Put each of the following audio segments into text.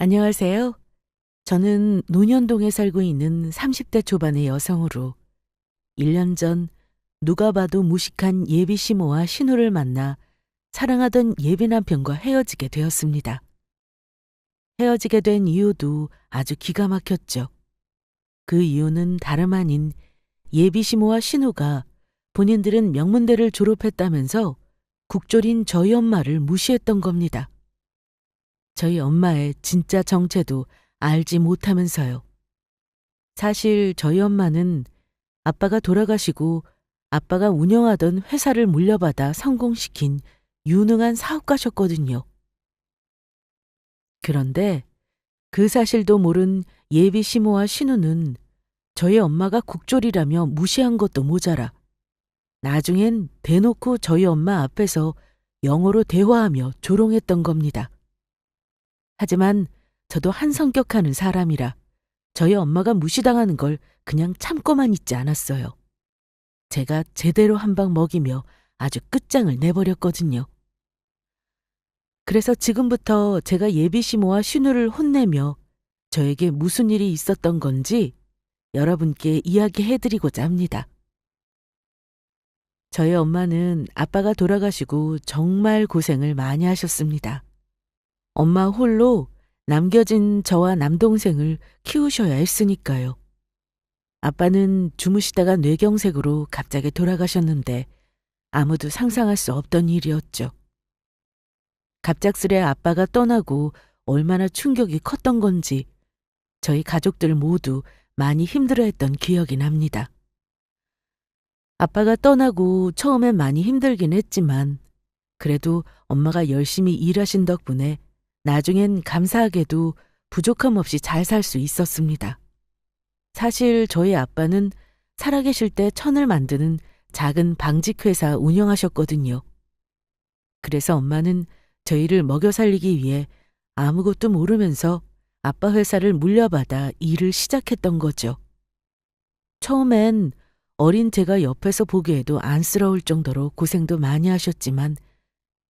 안녕하세요. 저는 논현동에 살고 있는 30대 초반의 여성으로 1년 전 누가 봐도 무식한 예비 시모와 신우를 만나 사랑하던 예비 남편과 헤어지게 되었습니다. 헤어지게 된 이유도 아주 기가 막혔죠. 그 이유는 다름 아닌 예비 시모와 신우가 본인들은 명문대를 졸업했다면서 국졸인 저희 엄마를 무시했던 겁니다. 저희 엄마의 진짜 정체도 알지 못하면서요. 사실 저희 엄마는 아빠가 돌아가시고 아빠가 운영하던 회사를 물려받아 성공시킨 유능한 사업가셨거든요. 그런데 그 사실도 모른 예비 시모와 신우는 저희 엄마가 국졸이라며 무시한 것도 모자라 나중엔 대놓고 저희 엄마 앞에서 영어로 대화하며 조롱했던 겁니다. 하지만 저도 한 성격하는 사람이라 저희 엄마가 무시당하는 걸 그냥 참고만 있지 않았어요. 제가 제대로 한 방 먹이며 아주 끝장을 내버렸거든요. 그래서 지금부터 제가 예비 시모와 신우를 혼내며 저에게 무슨 일이 있었던 건지 여러분께 이야기해드리고자 합니다. 저희 엄마는 아빠가 돌아가시고 정말 고생을 많이 하셨습니다. 엄마 홀로 남겨진 저와 남동생을 키우셔야 했으니까요. 아빠는 주무시다가 뇌경색으로 갑자기 돌아가셨는데 아무도 상상할 수 없던 일이었죠. 갑작스레 아빠가 떠나고 얼마나 충격이 컸던 건지 저희 가족들 모두 많이 힘들어했던 기억이 납니다. 아빠가 떠나고 처음엔 많이 힘들긴 했지만 그래도 엄마가 열심히 일하신 덕분에 나중엔 감사하게도 부족함 없이 잘 살 수 있었습니다. 사실 저희 아빠는 살아계실 때 천을 만드는 작은 방직회사 운영하셨거든요. 그래서 엄마는 저희를 먹여 살리기 위해 아무것도 모르면서 아빠 회사를 물려받아 일을 시작했던 거죠. 처음엔 어린 제가 옆에서 보기에도 안쓰러울 정도로 고생도 많이 하셨지만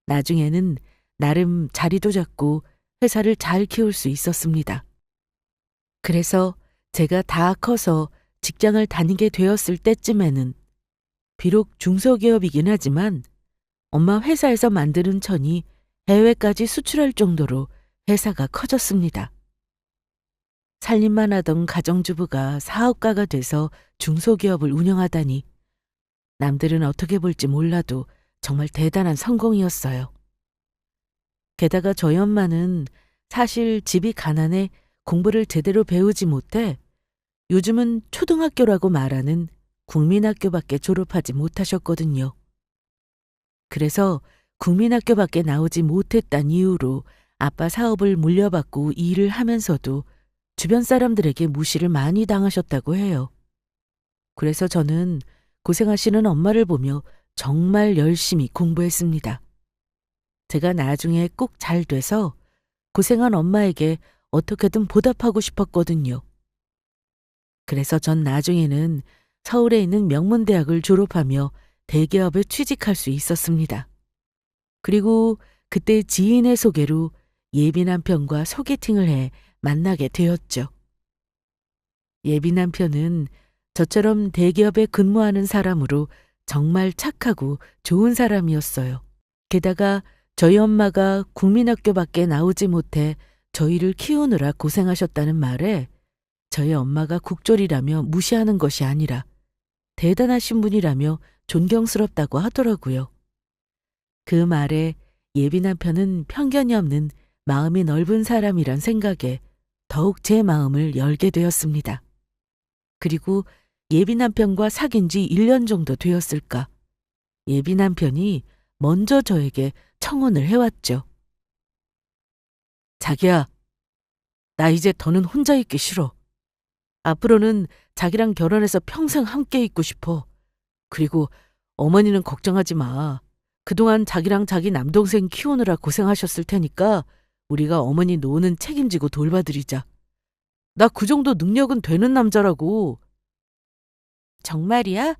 나중에는 나름 자리도 잡고 회사를 잘 키울 수 있었습니다. 그래서 제가 다 커서 직장을 다니게 되었을 때쯤에는 비록 중소기업이긴 하지만 엄마 회사에서 만드는 천이 해외까지 수출할 정도로 회사가 커졌습니다. 살림만 하던 가정주부가 사업가가 돼서 중소기업을 운영하다니 남들은 어떻게 볼지 몰라도 정말 대단한 성공이었어요. 게다가 저희 엄마는 사실 집이 가난해 공부를 제대로 배우지 못해 요즘은 초등학교라고 말하는 국민학교밖에 졸업하지 못하셨거든요. 그래서 국민학교밖에 나오지 못했단 이유로 아빠 사업을 물려받고 일을 하면서도 주변 사람들에게 무시를 많이 당하셨다고 해요. 그래서 저는 고생하시는 엄마를 보며 정말 열심히 공부했습니다. 제가 나중에 꼭 잘 돼서 고생한 엄마에게 어떻게든 보답하고 싶었거든요. 그래서 전 나중에는 서울에 있는 명문대학을 졸업하며 대기업에 취직할 수 있었습니다. 그리고 그때 지인의 소개로 예비 남편과 소개팅을 해 만나게 되었죠. 예비 남편은 저처럼 대기업에 근무하는 사람으로 정말 착하고 좋은 사람이었어요. 게다가 저희 엄마가 국민학교밖에 나오지 못해 저희를 키우느라 고생하셨다는 말에 저희 엄마가 국졸이라며 무시하는 것이 아니라 대단하신 분이라며 존경스럽다고 하더라고요. 그 말에 예비 남편은 편견이 없는 마음이 넓은 사람이란 생각에 더욱 제 마음을 열게 되었습니다. 그리고 예비 남편과 사귄 지 1년 정도 되었을까. 예비 남편이 먼저 저에게 청혼을 해왔죠. 자기야, 나 이제 더는 혼자 있기 싫어. 앞으로는 자기랑 결혼해서 평생 함께 있고 싶어. 그리고 어머니는 걱정하지 마. 그동안 자기랑 자기 남동생 키우느라 고생하셨을 테니까 우리가 어머니 노는 책임지고 돌봐드리자. 나 그 정도 능력은 되는 남자라고. 정말이야?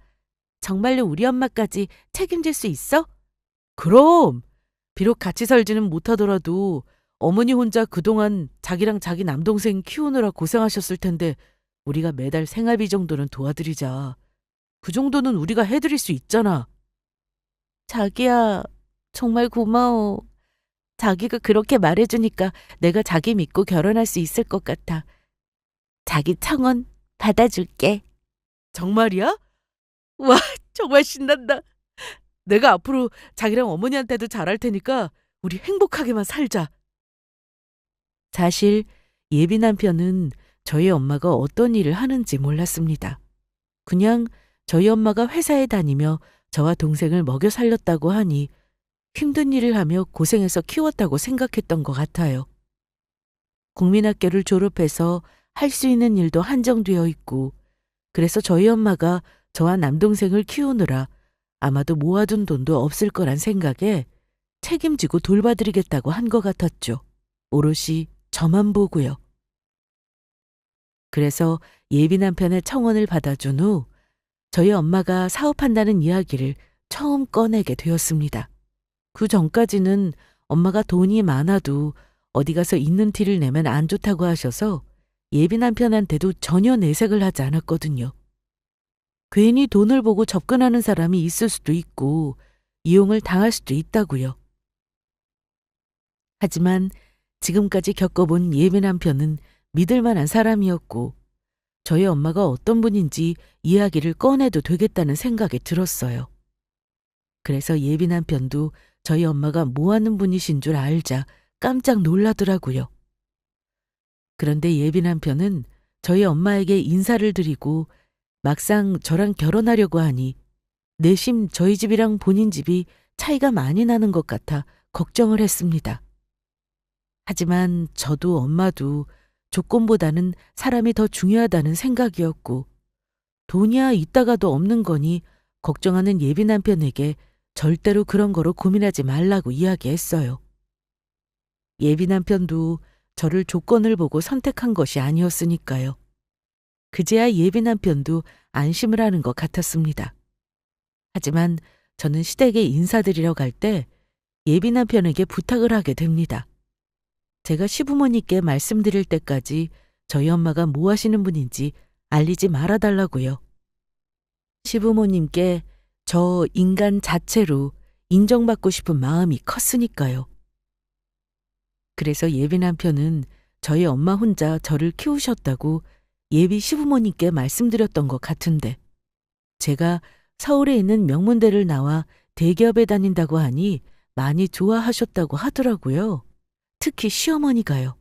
정말로 우리 엄마까지 책임질 수 있어? 그럼! 비록 같이 살지는 못하더라도 어머니 혼자 그동안 자기랑 자기 남동생 키우느라 고생하셨을 텐데 우리가 매달 생활비 정도는 도와드리자. 그 정도는 우리가 해드릴 수 있잖아. 자기야, 정말 고마워. 자기가 그렇게 말해주니까 내가 자기 믿고 결혼할 수 있을 것 같아. 자기 청혼 받아줄게. 정말이야? 와, 정말 신난다. 내가 앞으로 자기랑 어머니한테도 잘할 테니까 우리 행복하게만 살자. 사실 예비 남편은 저희 엄마가 어떤 일을 하는지 몰랐습니다. 그냥 저희 엄마가 회사에 다니며 저와 동생을 먹여 살렸다고 하니 힘든 일을 하며 고생해서 키웠다고 생각했던 것 같아요. 국민학교를 졸업해서 할 수 있는 일도 한정되어 있고 그래서 저희 엄마가 저와 남동생을 키우느라 아마도 모아둔 돈도 없을 거란 생각에 책임지고 돌봐드리겠다고 한 것 같았죠. 오롯이 저만 보고요. 그래서 예비 남편의 청혼을 받아준 후 저희 엄마가 사업한다는 이야기를 처음 꺼내게 되었습니다. 그 전까지는 엄마가 돈이 많아도 어디 가서 있는 티를 내면 안 좋다고 하셔서 예비 남편한테도 전혀 내색을 하지 않았거든요. 괜히 돈을 보고 접근하는 사람이 있을 수도 있고 이용을 당할 수도 있다고요. 하지만 지금까지 겪어본 예비 남편은 믿을 만한 사람이었고 저희 엄마가 어떤 분인지 이야기를 꺼내도 되겠다는 생각이 들었어요. 그래서 예비 남편도 저희 엄마가 뭐 하는 분이신 줄 알자 깜짝 놀라더라고요. 그런데 예비 남편은 저희 엄마에게 인사를 드리고 막상 저랑 결혼하려고 하니 내심 저희 집이랑 본인 집이 차이가 많이 나는 것 같아 걱정을 했습니다. 하지만 저도 엄마도 조건보다는 사람이 더 중요하다는 생각이었고 돈이야 있다가도 없는 거니 걱정하는 예비 남편에게 절대로 그런 거로 고민하지 말라고 이야기했어요. 예비 남편도 저를 조건을 보고 선택한 것이 아니었으니까요. 그제야 예비 남편도 안심을 하는 것 같았습니다. 하지만 저는 시댁에 인사드리러 갈 때 예비 남편에게 부탁을 하게 됩니다. 제가 시부모님께 말씀드릴 때까지 저희 엄마가 뭐 하시는 분인지 알리지 말아달라고요. 시부모님께 저 인간 자체로 인정받고 싶은 마음이 컸으니까요. 그래서 예비 남편은 저희 엄마 혼자 저를 키우셨다고 예비 시부모님께 말씀드렸던 것 같은데 제가 서울에 있는 명문대를 나와 대기업에 다닌다고 하니 많이 좋아하셨다고 하더라고요. 특히 시어머니가요.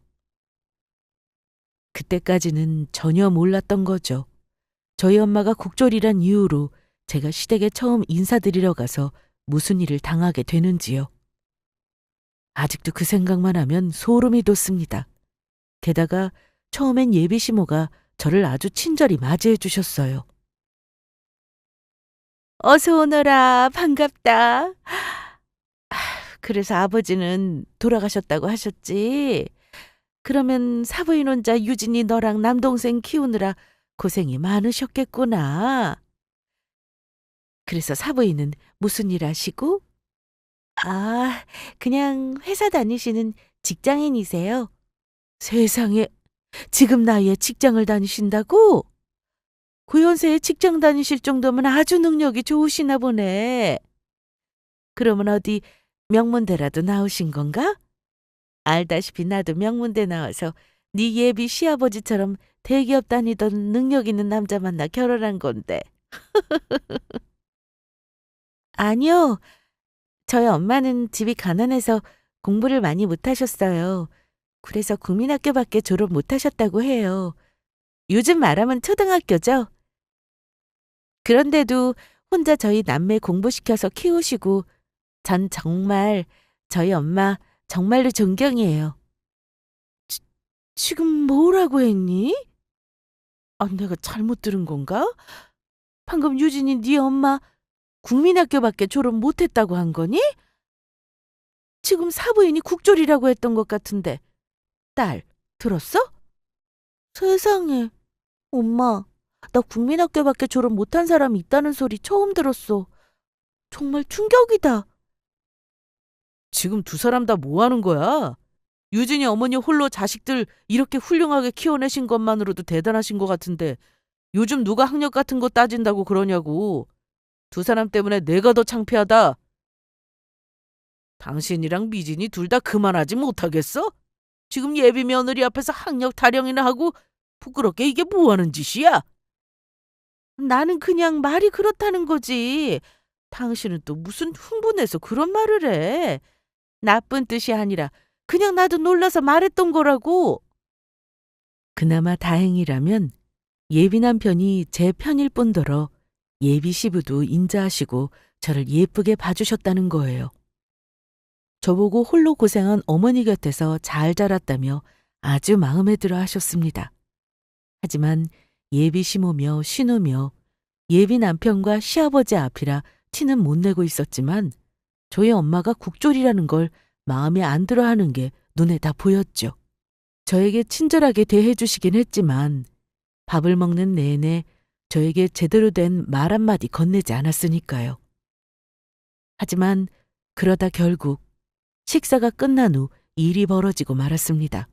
그때까지는 전혀 몰랐던 거죠. 저희 엄마가 국졸이란 이유로 제가 시댁에 처음 인사드리러 가서 무슨 일을 당하게 되는지요. 아직도 그 생각만 하면 소름이 돋습니다. 게다가 처음엔 예비 시모가 저를 아주 친절히 맞이해 주셨어요. 어서 오너라, 반갑다. 그래서 아버지는 돌아가셨다고 하셨지. 그러면 사부인 혼자 유진이 너랑 남동생 키우느라 고생이 많으셨겠구나. 그래서 사부인은 무슨 일 하시고? 아, 그냥 회사 다니시는 직장인이세요. 세상에, 지금 나이에 직장을 다니신다고? 그 연세에 직장 다니실 정도면 아주 능력이 좋으시나 보네. 그러면 어디 명문대라도 나오신 건가? 알다시피 나도 명문대 나와서 네 예비 시아버지처럼 대기업 다니던 능력 있는 남자 만나 결혼한 건데. 아니요. 저희 엄마는 집이 가난해서 공부를 많이 못하셨어요. 그래서 국민학교밖에 졸업 못하셨다고 해요. 요즘 말하면 초등학교죠. 그런데도 혼자 저희 남매 공부시켜서 키우시고 전 정말 저희 엄마 정말로 존경이에요. 지금 뭐라고 했니? 아, 내가 잘못 들은 건가? 방금 유진이 네 엄마 국민학교밖에 졸업 못했다고 한 거니? 지금 사부인이 국졸이라고 했던 것 같은데. 딸, 들었어? 세상에. 엄마, 나 국민학교밖에 졸업 못한 사람이 있다는 소리 처음 들었어. 정말 충격이다. 지금 두 사람 다 뭐 하는 거야? 유진이 어머니 홀로 자식들 이렇게 훌륭하게 키워내신 것만으로도 대단하신 것 같은데 요즘 누가 학력 같은 거 따진다고 그러냐고. 두 사람 때문에 내가 더 창피하다. 당신이랑 미진이 둘 다 그만하지 못하겠어? 지금 예비 며느리 앞에서 학력 타령이나 하고 부끄럽게 이게 뭐 하는 짓이야? 나는 그냥 말이 그렇다는 거지. 당신은 또 무슨 흥분해서 그런 말을 해. 나쁜 뜻이 아니라 그냥 나도 놀라서 말했던 거라고. 그나마 다행이라면 예비 남편이 제 편일 뿐더러 예비 시부도 인자하시고 저를 예쁘게 봐주셨다는 거예요. 저보고 홀로 고생한 어머니 곁에서 잘 자랐다며 아주 마음에 들어 하셨습니다. 하지만 예비 시모며 신우며 예비 남편과 시아버지 앞이라 티는 못 내고 있었지만 저희 엄마가 국졸이라는 걸 마음에 안 들어 하는 게 눈에 다 보였죠. 저에게 친절하게 대해주시긴 했지만 밥을 먹는 내내 저에게 제대로 된 말 한마디 건네지 않았으니까요. 하지만 그러다 결국 식사가 끝난 후 일이 벌어지고 말았습니다.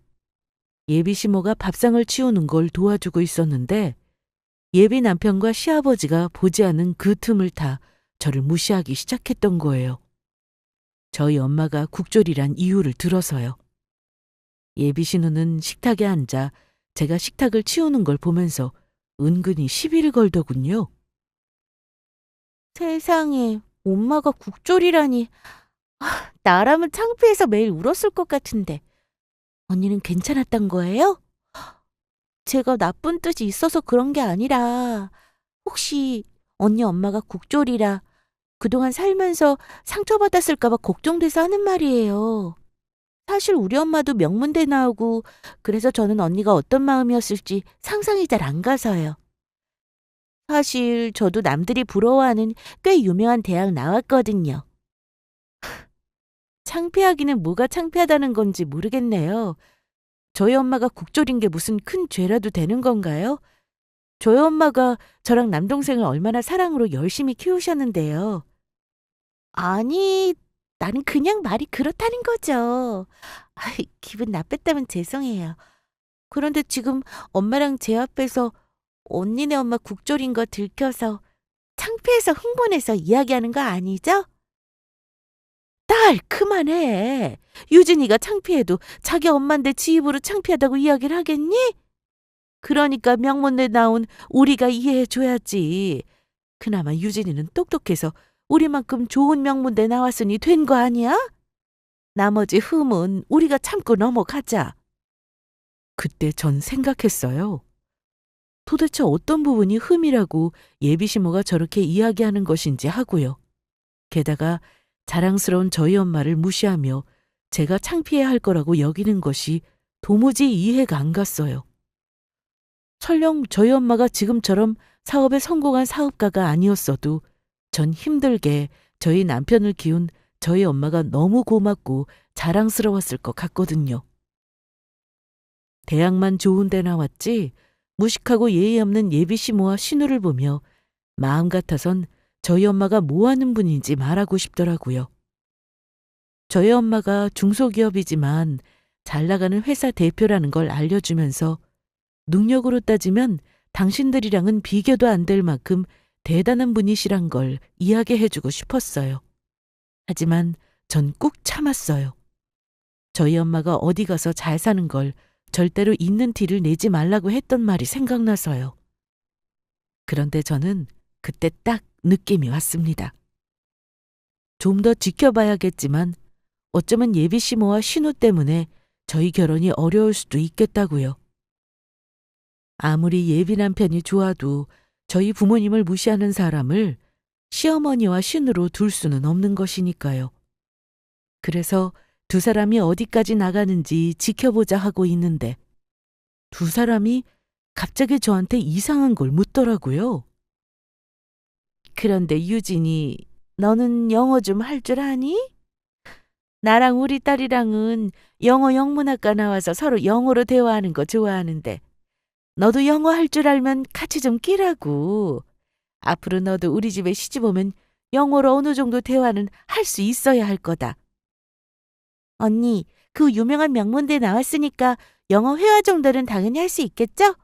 예비 시모가 밥상을 치우는 걸 도와주고 있었는데 예비 남편과 시아버지가 보지 않은 그 틈을 타 저를 무시하기 시작했던 거예요. 저희 엄마가 국졸이란 이유를 들어서요. 예비 신우는 식탁에 앉아 제가 식탁을 치우는 걸 보면서 은근히 시비를 걸더군요. 세상에, 엄마가 국졸이라니. 나라면 창피해서 매일 울었을 것 같은데. 언니는 괜찮았던 거예요? 제가 나쁜 뜻이 있어서 그런 게 아니라 혹시 언니 엄마가 국졸이라 그동안 살면서 상처받았을까 봐 걱정돼서 하는 말이에요. 사실 우리 엄마도 명문대 나오고 그래서 저는 언니가 어떤 마음이었을지 상상이 잘 안 가서요. 사실 저도 남들이 부러워하는 꽤 유명한 대학 나왔거든요. 창피하기는 뭐가 창피하다는 건지 모르겠네요. 저희 엄마가 국졸인 게 무슨 큰 죄라도 되는 건가요? 저희 엄마가 저랑 남동생을 얼마나 사랑으로 열심히 키우셨는데요. 아니, 나는 그냥 말이 그렇다는 거죠. 기분 나빴다면 죄송해요. 그런데 지금 엄마랑 제 앞에서 언니네 엄마 국졸인 거 들켜서 창피해서 흥분해서 이야기하는 거 아니죠? 딸, 그만해. 유진이가 창피해도 자기 엄마인데 지 입으로 창피하다고 이야기를 하겠니? 그러니까 명문대 나온 우리가 이해해줘야지. 그나마 유진이는 똑똑해서 우리만큼 좋은 명문대 나왔으니 된 거 아니야? 나머지 흠은 우리가 참고 넘어가자. 그때 전 생각했어요. 도대체 어떤 부분이 흠이라고 예비시모가 저렇게 이야기하는 것인지 하고요. 게다가 자랑스러운 저희 엄마를 무시하며 제가 창피해야 할 거라고 여기는 것이 도무지 이해가 안 갔어요. 설령 저희 엄마가 지금처럼 사업에 성공한 사업가가 아니었어도 전 힘들게 저희 남편을 키운 저희 엄마가 너무 고맙고 자랑스러웠을 것 같거든요. 대학만 좋은 데 나왔지 무식하고 예의 없는 예비시모와 신우를 보며 마음 같아선 저희 엄마가 뭐 하는 분인지 말하고 싶더라고요. 저희 엄마가 중소기업이지만 잘 나가는 회사 대표라는 걸 알려주면서 능력으로 따지면 당신들이랑은 비교도 안 될 만큼 대단한 분이시란 걸 이야기해주고 싶었어요. 하지만 전 꾹 참았어요. 저희 엄마가 어디 가서 잘 사는 걸 절대로 있는 티를 내지 말라고 했던 말이 생각나서요. 그런데 저는 그때 딱 느낌이 왔습니다. 좀 더 지켜봐야겠지만 어쩌면 예비시모와 신우 때문에 저희 결혼이 어려울 수도 있겠다고요. 아무리 예비 남편이 좋아도 저희 부모님을 무시하는 사람을 시어머니와 신우로 둘 수는 없는 것이니까요. 그래서 두 사람이 어디까지 나가는지 지켜보자 하고 있는데 두 사람이 갑자기 저한테 이상한 걸 묻더라고요. 그런데 유진이, 너는 영어 좀 할 줄 아니? 나랑 우리 딸이랑은 영어 영문학과 나와서 서로 영어로 대화하는 거 좋아하는데 너도 영어 할 줄 알면 같이 좀 끼라고. 앞으로 너도 우리 집에 시집 오면 영어로 어느 정도 대화는 할 수 있어야 할 거다. 언니, 그 유명한 명문대 나왔으니까 영어 회화 정도는 당연히 할 수 있겠죠?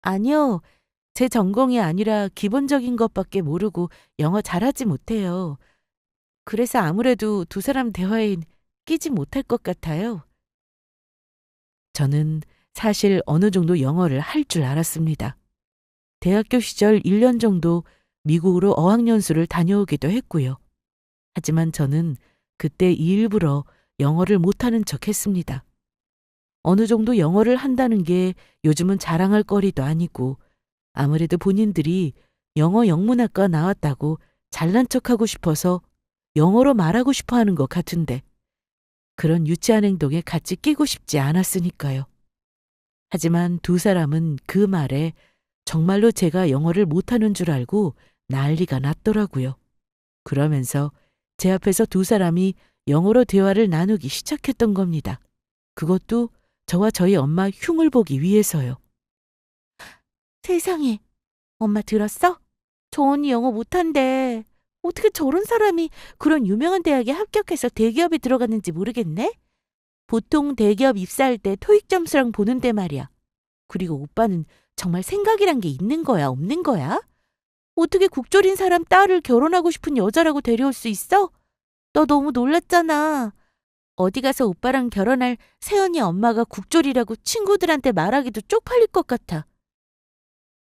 아니요. 제 전공이 아니라 기본적인 것밖에 모르고 영어 잘하지 못해요. 그래서 아무래도 두 사람 대화에 끼지 못할 것 같아요. 저는 사실 어느 정도 영어를 할 줄 알았습니다. 대학교 시절 1년 정도 미국으로 어학연수를 다녀오기도 했고요. 하지만 저는 그때 일부러 영어를 못하는 척 했습니다. 어느 정도 영어를 한다는 게 요즘은 자랑할 거리도 아니고 아무래도 본인들이 영어 영문학과 나왔다고 잘난 척하고 싶어서 영어로 말하고 싶어 하는 것 같은데 그런 유치한 행동에 같이 끼고 싶지 않았으니까요. 하지만 두 사람은 그 말에 정말로 제가 영어를 못하는 줄 알고 난리가 났더라고요. 그러면서 제 앞에서 두 사람이 영어로 대화를 나누기 시작했던 겁니다. 그것도 저와 저희 엄마 흉을 보기 위해서요. 세상에, 엄마 들었어? 저 언니 영어 못한대. 어떻게 저런 사람이 그런 유명한 대학에 합격해서 대기업에 들어갔는지 모르겠네? 보통 대기업 입사할 때 토익 점수랑 보는데 말이야. 그리고 오빠는 정말 생각이란 게 있는 거야, 없는 거야? 어떻게 국졸인 사람 딸을 결혼하고 싶은 여자라고 데려올 수 있어? 너 너무 놀랐잖아. 어디 가서 오빠랑 결혼할 세연이 엄마가 국졸이라고 친구들한테 말하기도 쪽팔릴 것 같아.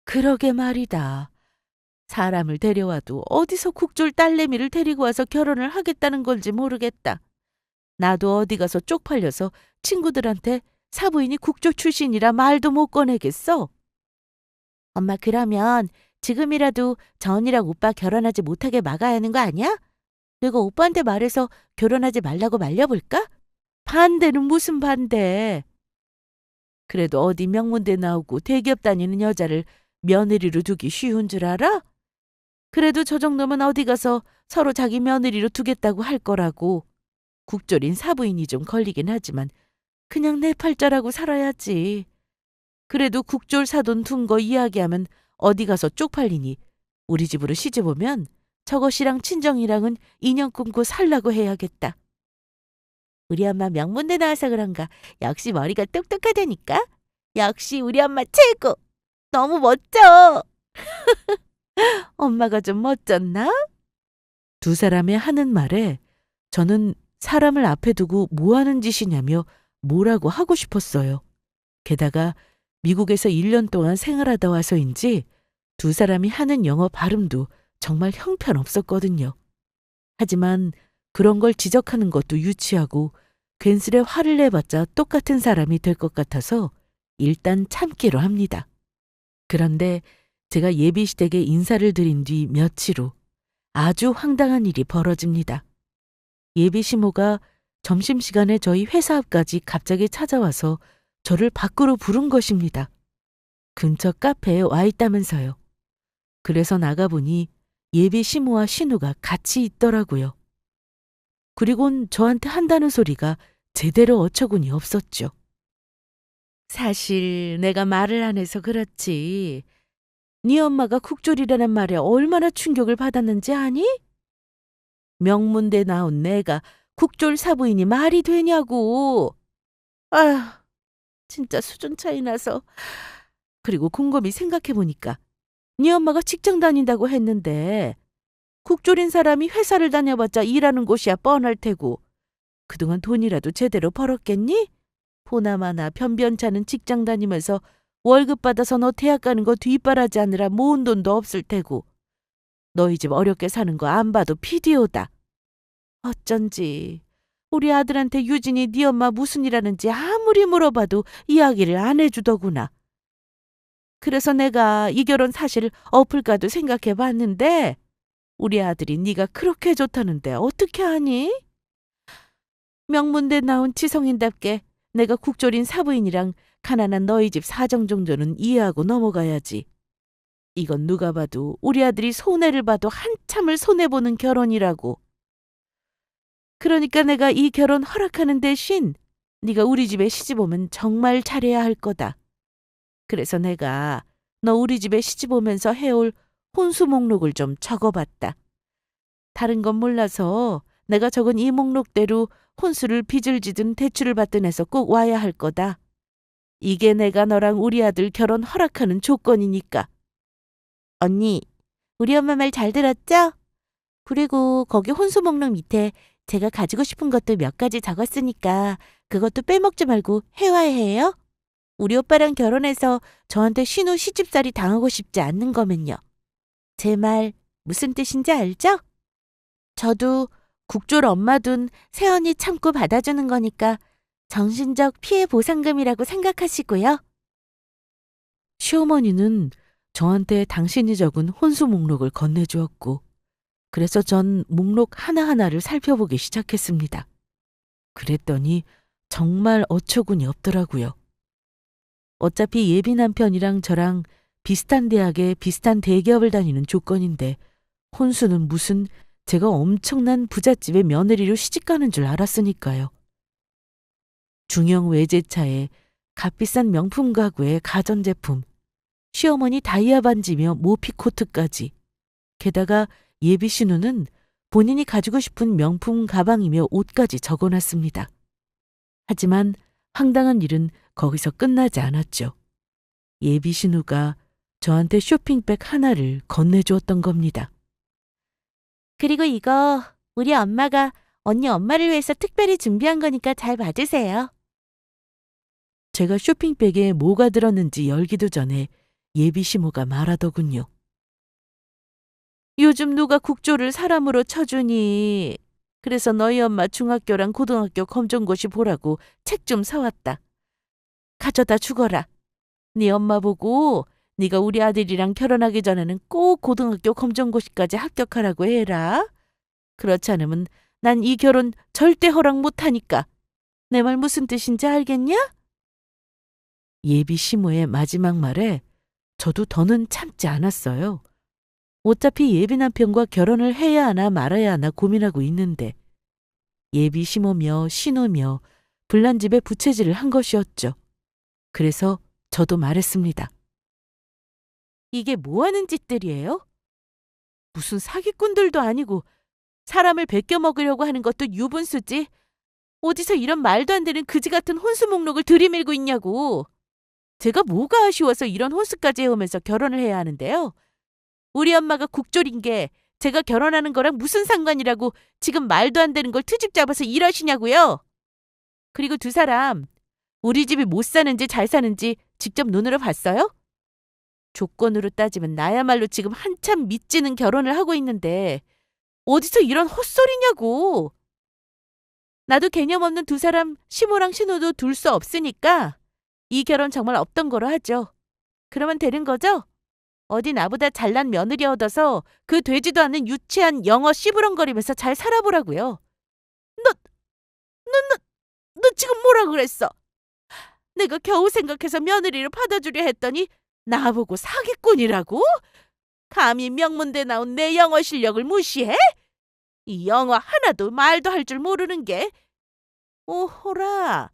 그러게 말이다. 사람을 데려와도 어디서 국졸 딸내미를 데리고 와서 결혼을 하겠다는 건지 모르겠다. 나도 어디 가서 쪽팔려서 친구들한테 사부인이 국졸 출신이라 말도 못 꺼내겠어. 엄마 그러면 지금이라도 저 언니랑 오빠 결혼하지 못하게 막아야 하는 거 아니야? 내가 오빠한테 말해서 결혼하지 말라고 말려볼까? 반대는 무슨 반대. 그래도 어디 명문대 나오고 대기업 다니는 여자를 며느리로 두기 쉬운 줄 알아? 그래도 저 정도면 어디 가서 서로 자기 며느리로 두겠다고 할 거라고. 국졸인 사부인이 좀 걸리긴 하지만 그냥 내 팔자라고 살아야지. 그래도 국졸 사돈 둔 거 이야기하면 어디 가서 쪽팔리니 우리 집으로 시집 오면 저것이랑 친정이랑은 인연 끊고 살라고 해야겠다. 우리 엄마 명문대 나와서 그런가 역시 머리가 똑똑하다니까. 역시 우리 엄마 최고. 너무 멋져. 엄마가 좀 멋졌나? 두 사람의 하는 말에 저는 사람을 앞에 두고 뭐 하는 짓이냐며 뭐라고 하고 싶었어요. 게다가 미국에서 1년 동안 생활하다 와서인지 두 사람이 하는 영어 발음도 정말 형편없었거든요. 하지만 그런 걸 지적하는 것도 유치하고 괜스레 화를 내봤자 똑같은 사람이 될 것 같아서 일단 참기로 합니다. 그런데 제가 예비시댁에 인사를 드린 뒤 며칠 후 아주 황당한 일이 벌어집니다. 예비시모가 점심시간에 저희 회사 앞까지 갑자기 찾아와서 저를 밖으로 부른 것입니다. 근처 카페에 와 있다면서요. 그래서 나가보니 예비시모와 신우가 같이 있더라고요. 그리곤 저한테 한다는 소리가 제대로 어처구니 없었죠. 사실 내가 말을 안 해서 그렇지. 네 엄마가 국졸이라는 말에 얼마나 충격을 받았는지 아니? 명문대 나온 내가 국졸 사부인이 말이 되냐고. 아휴, 진짜 수준 차이 나서. 그리고 곰곰이 생각해보니까 네 엄마가 직장 다닌다고 했는데 국졸인 사람이 회사를 다녀봤자 일하는 곳이야 뻔할 테고 그동안 돈이라도 제대로 벌었겠니? 보나마나 변변찮은 직장 다니면서 월급 받아서 너 대학 가는 거 뒷바라지 하느라 모은 돈도 없을 테고 너희 집 어렵게 사는 거 안 봐도 피디오다. 어쩐지 우리 아들한테 유진이 네 엄마 무슨 일 하는지 아무리 물어봐도 이야기를 안 해주더구나. 그래서 내가 이 결혼 사실 엎을까도 생각해봤는데 우리 아들이 네가 그렇게 좋다는데 어떻게 하니? 명문대 나온 지성인답게 내가 국졸인 사부인이랑 가난한 너희 집 사정 정도는 이해하고 넘어가야지. 이건 누가 봐도 우리 아들이 손해를 봐도 한참을 손해보는 결혼이라고. 그러니까 내가 이 결혼 허락하는 대신 네가 우리 집에 시집 오면 정말 잘해야 할 거다. 그래서 내가 너 우리 집에 시집 오면서 해올 혼수 목록을 좀 적어봤다. 다른 건 몰라서 내가 적은 이 목록대로 혼수를 빚을 지든 대출을 받든 해서 꼭 와야 할 거다. 이게 내가 너랑 우리 아들 결혼 허락하는 조건이니까. 언니, 우리 엄마 말 잘 들었죠? 그리고 거기 혼수 목록 밑에 제가 가지고 싶은 것도 몇 가지 적었으니까 그것도 빼먹지 말고 해와야 해요. 우리 오빠랑 결혼해서 저한테 신우 시집살이 당하고 싶지 않는 거면요. 제 말 무슨 뜻인지 알죠? 저도 국졸 엄마 둔 새언니 참고 받아주는 거니까 정신적 피해 보상금이라고 생각하시고요. 시어머니는 저한테 당신이 적은 혼수 목록을 건네주었고, 그래서 전 목록 하나하나를 살펴보기 시작했습니다. 그랬더니 정말 어처구니 없더라고요. 어차피 예비 남편이랑 저랑 비슷한 대학에 비슷한 대기업을 다니는 조건인데, 혼수는 무슨 제가 엄청난 부잣집의 며느리로 시집가는 줄 알았으니까요. 중형 외제차에 값비싼 명품 가구에 가전제품, 시어머니 다이아 반지며 모피 코트까지. 게다가 예비 신우는 본인이 가지고 싶은 명품 가방이며 옷까지 적어놨습니다. 하지만 황당한 일은 거기서 끝나지 않았죠. 예비 신우가 저한테 쇼핑백 하나를 건네주었던 겁니다. 그리고 이거 우리 엄마가 언니 엄마를 위해서 특별히 준비한 거니까 잘 받으세요. 제가 쇼핑백에 뭐가 들었는지 열기도 전에 예비 시모가 말하더군요. 요즘 누가 국조를 사람으로 쳐주니. 그래서 너희 엄마 중학교랑 고등학교 검정고시 보라고 책 좀 사왔다. 가져다 주거라. 네 엄마 보고 네가 우리 아들이랑 결혼하기 전에는 꼭 고등학교 검정고시까지 합격하라고 해라. 그렇지 않으면 난 이 결혼 절대 허락 못하니까. 내 말 무슨 뜻인지 알겠냐? 예비 시모의 마지막 말에 저도 더는 참지 않았어요. 어차피 예비 남편과 결혼을 해야 하나 말아야 하나 고민하고 있는데 예비 시모며 신우며 불난집에 부채질을 한 것이었죠. 그래서 저도 말했습니다. 이게 뭐 하는 짓들이에요? 무슨 사기꾼들도 아니고 사람을 베껴 먹으려고 하는 것도 유분수지. 어디서 이런 말도 안 되는 그지 같은 혼수 목록을 들이밀고 있냐고. 제가 뭐가 아쉬워서 이런 혼수까지 해오면서 결혼을 해야 하는데요. 우리 엄마가 국졸인 게 제가 결혼하는 거랑 무슨 상관이라고 지금 말도 안 되는 걸 트집 잡아서 이러시냐고요. 그리고 두 사람 우리 집이 못 사는지 잘 사는지 직접 눈으로 봤어요? 조건으로 따지면 나야말로 지금 한참 미치는 결혼을 하고 있는데 어디서 이런 헛소리냐고. 나도 개념 없는 두 사람 시모랑 신우도 둘 수 없으니까 이 결혼 정말 없던 거로 하죠. 그러면 되는 거죠? 어디 나보다 잘난 며느리 얻어서 그 되지도 않는 유치한 영어 씨부렁거리면서 잘 살아보라고요. 너 지금 뭐라 그랬어? 내가 겨우 생각해서 며느리를 받아주려 했더니 나보고 사기꾼이라고? 감히 명문대 나온 내 영어 실력을 무시해? 이 영어 하나도 말도 할 줄 모르는 게. 오호라.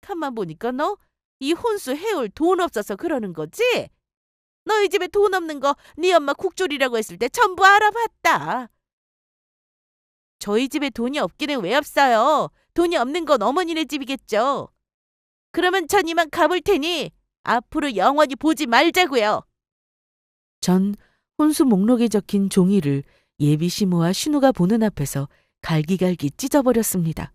가만 보니까 너 이 혼수 해올 돈 없어서 그러는 거지? 너희 집에 돈 없는 거 네 엄마 국졸이라고 했을 때 전부 알아봤다. 저희 집에 돈이 없기는 왜 없어요? 돈이 없는 건 어머니네 집이겠죠. 그러면 전 이만 가볼 테니 앞으로 영원히 보지 말자고요. 전 혼수 목록에 적힌 종이를 예비 시모와 신우가 보는 앞에서 갈기갈기 찢어버렸습니다.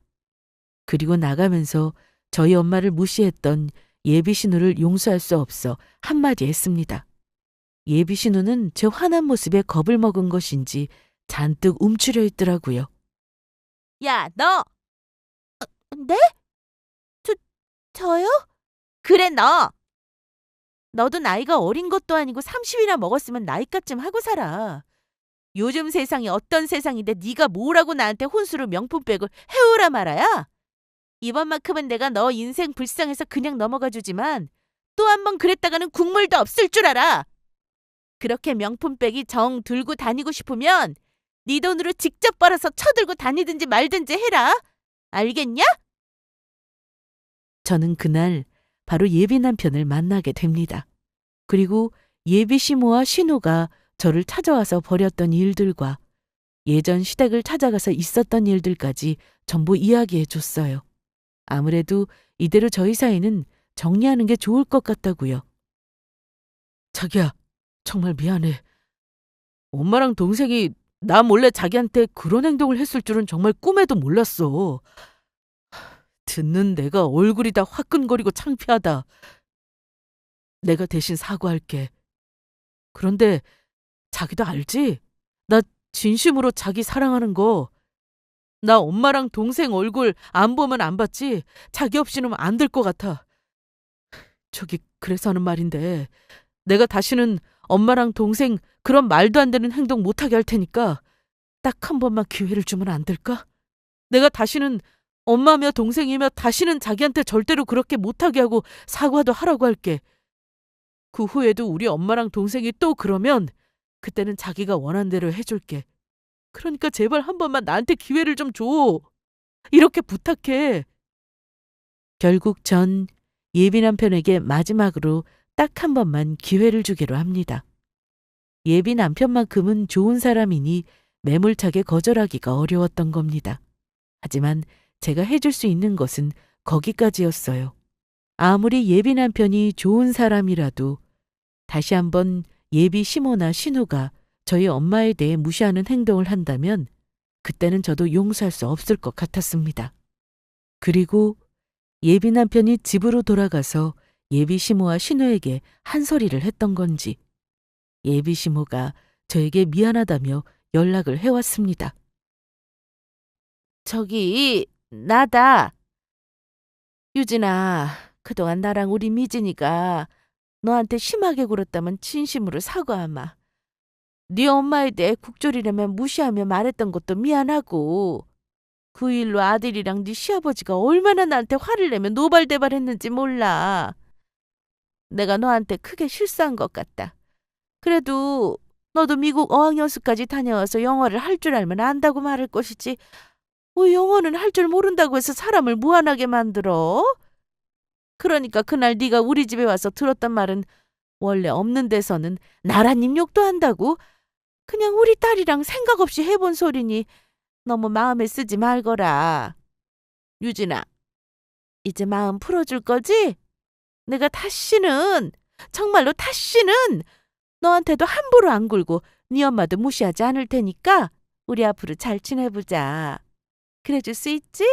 그리고 나가면서 저희 엄마를 무시했던 예비 신우를 용서할 수 없어 한마디 했습니다. 예비 신우는 제 화난 모습에 겁을 먹은 것인지 잔뜩 움츠려 있더라고요. 야, 너! 네? 저요? 그래, 너! 너도 나이가 어린 것도 아니고 30이나 먹었으면 나이값 좀 하고 살아. 요즘 세상이 어떤 세상인데 네가 뭐라고 나한테 혼수로 명품백을 해오라 말아야? 이번만큼은 내가 너 인생 불쌍해서 그냥 넘어가 주지만 또 한 번 그랬다가는 국물도 없을 줄 알아. 그렇게 명품백이 정 들고 다니고 싶으면 네 돈으로 직접 벌어서 쳐들고 다니든지 말든지 해라. 알겠냐? 저는 그날 바로 예비 남편을 만나게 됩니다. 그리고 예비 시모와 신우가 저를 찾아와서 벌였던 일들과 예전 시댁을 찾아가서 있었던 일들까지 전부 이야기해 줬어요. 아무래도 이대로 저희 사이는 정리하는 게 좋을 것 같다고요. 자기야, 정말 미안해. 엄마랑 동생이 나 몰래 자기한테 그런 행동을 했을 줄은 정말 꿈에도 몰랐어. 듣는 내가 얼굴이 다 화끈거리고 창피하다. 내가 대신 사과할게. 그런데 자기도 알지? 나 진심으로 자기 사랑하는 거. 나 엄마랑 동생 얼굴 안 보면 안 봤지? 자기 없이는 안 될 것 같아. 저기 그래서 하는 말인데 내가 다시는 엄마랑 동생 그런 말도 안 되는 행동 못하게 할 테니까 딱 한 번만 기회를 주면 안 될까? 내가 다시는 엄마며 동생이며 다시는 자기한테 절대로 그렇게 못하게 하고 사과도 하라고 할게. 그 후에도 우리 엄마랑 동생이 또 그러면 그때는 자기가 원한 대로 해줄게. 그러니까 제발 한 번만 나한테 기회를 좀 줘. 이렇게 부탁해. 결국 전 예비 남편에게 마지막으로 딱 한 번만 기회를 주기로 합니다. 예비 남편만큼은 좋은 사람이니 매몰차게 거절하기가 어려웠던 겁니다. 하지만 제가 해줄 수 있는 것은 거기까지였어요. 아무리 예비 남편이 좋은 사람이라도 다시 한번 예비 시모나 신우가 저희 엄마에 대해 무시하는 행동을 한다면 그때는 저도 용서할 수 없을 것 같았습니다. 그리고 예비 남편이 집으로 돌아가서 예비 시모와 신우에게 한 소리를 했던 건지 예비 시모가 저에게 미안하다며 연락을 해왔습니다. 저기, 나다. 유진아, 그동안 나랑 우리 미진이가 너한테 심하게 굴었다면 진심으로 사과하마. 네 엄마에 대해 국졸이라며 무시하며 말했던 것도 미안하고 그 일로 아들이랑 네 시아버지가 얼마나 나한테 화를 내며 노발대발했는지 몰라. 내가 너한테 크게 실수한 것 같다. 그래도 너도 미국 어학연수까지 다녀와서 영어를 할 줄 알면 안다고 말할 것이지 왜 영어는 할 줄 모른다고 해서 사람을 무안하게 만들어? 그러니까 그날 네가 우리 집에 와서 들었단 말은 원래 없는 데서는 나라님 욕도 한다고? 그냥 우리 딸이랑 생각 없이 해본 소리니 너무 마음에 쓰지 말거라. 유진아, 이제 마음 풀어줄 거지? 내가 다시는, 정말로 다시는 너한테도 함부로 안 굴고 네 엄마도 무시하지 않을 테니까 우리 앞으로 잘 지내보자. 그래줄 수 있지?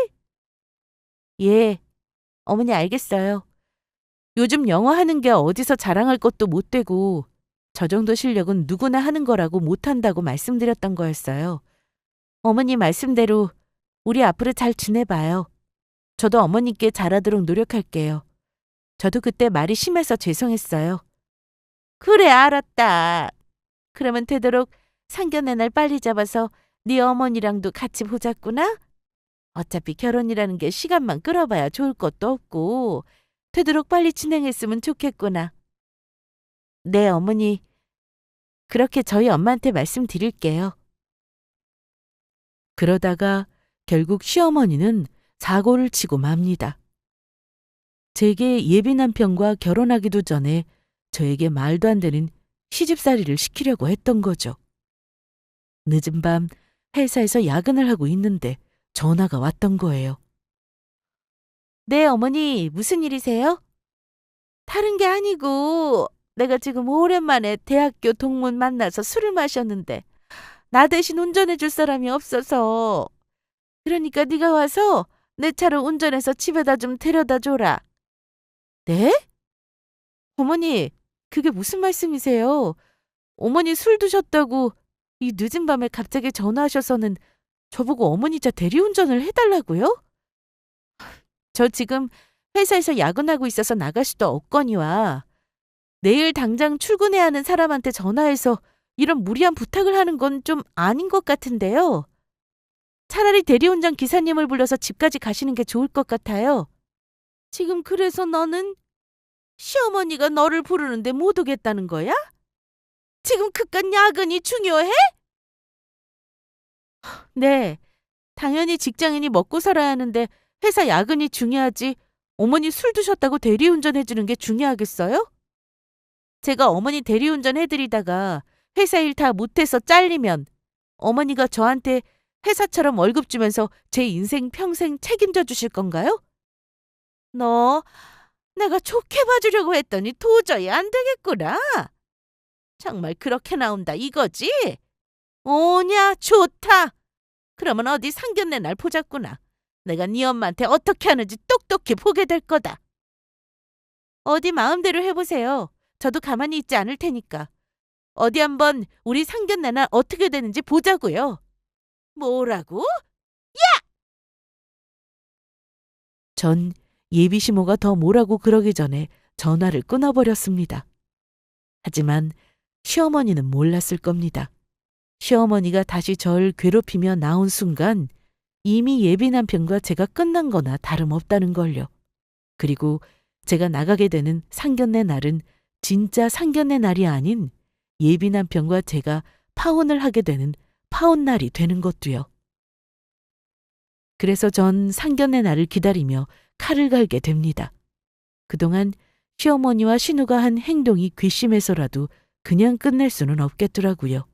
예, 어머니 알겠어요. 요즘 영어 하는 게 어디서 자랑할 것도 못 되고 저 정도 실력은 누구나 하는 거라고 못한다고 말씀드렸던 거였어요. 어머니 말씀대로 우리 앞으로 잘 지내봐요. 저도 어머니께 잘하도록 노력할게요. 저도 그때 말이 심해서 죄송했어요. 그래, 알았다. 그러면 되도록 상견례 날 빨리 잡아서 네 어머니랑도 같이 보자꾸나? 어차피 결혼이라는 게 시간만 끌어봐야 좋을 것도 없고 되도록 빨리 진행했으면 좋겠구나. 네, 어머니. 그렇게 저희 엄마한테 말씀드릴게요. 그러다가 결국 시어머니는 사고를 치고 맙니다. 제게 예비 남편과 결혼하기도 전에 저에게 말도 안 되는 시집살이를 시키려고 했던 거죠. 늦은 밤 회사에서 야근을 하고 있는데 전화가 왔던 거예요. 네, 어머니. 무슨 일이세요? 다른 게 아니고 내가 지금 오랜만에 대학교 동문 만나서 술을 마셨는데 나 대신 운전해 줄 사람이 없어서 그러니까 네가 와서 내 차로 운전해서 집에다 좀 데려다 줘라. 네? 어머니, 그게 무슨 말씀이세요? 어머니 술 드셨다고 이 늦은 밤에 갑자기 전화하셔서는 저보고 어머니 차 대리운전을 해달라고요? 저 지금 회사에서 야근하고 있어서 나갈 수도 없거니와 내일 당장 출근해야 하는 사람한테 전화해서 이런 무리한 부탁을 하는 건 좀 아닌 것 같은데요. 차라리 대리운전 기사님을 불러서 집까지 가시는 게 좋을 것 같아요. 지금 그래서 너는 시어머니가 너를 부르는데 못 오겠다는 거야? 지금 그깟 야근이 중요해? 네, 당연히 직장인이 먹고 살아야 하는데 회사 야근이 중요하지 어머니 술 드셨다고 대리운전 해주는 게 중요하겠어요? 제가 어머니 대리운전 해드리다가 회사 일 다 못해서 잘리면 어머니가 저한테 회사처럼 월급 주면서 제 인생 평생 책임져 주실 건가요? 너 내가 좋게 봐주려고 했더니 도저히 안 되겠구나. 정말 그렇게 나온다 이거지? 오냐, 좋다. 그러면 어디 상견례 날 보자꾸나. 내가 네 엄마한테 어떻게 하는지 똑똑히 보게 될 거다. 어디 마음대로 해보세요. 저도 가만히 있지 않을 테니까. 어디 한번 우리 상견례 날 어떻게 되는지 보자고요. 뭐라고? 전 예비 시모가 더 뭐라고 그러기 전에 전화를 끊어버렸습니다. 하지만 시어머니는 몰랐을 겁니다. 시어머니가 다시 절 괴롭히며 나온 순간 이미 예비 남편과 제가 끝난 거나 다름없다는 걸요. 그리고 제가 나가게 되는 상견례 날은 진짜 상견례 날이 아닌 예비 남편과 제가 파혼을 하게 되는 파혼 날이 되는 것도요. 그래서 전 상견례 날을 기다리며 칼을 갈게 됩니다. 그동안 시어머니와 신우가 한 행동이 괘씸해서라도 그냥 끝낼 수는 없겠더라고요.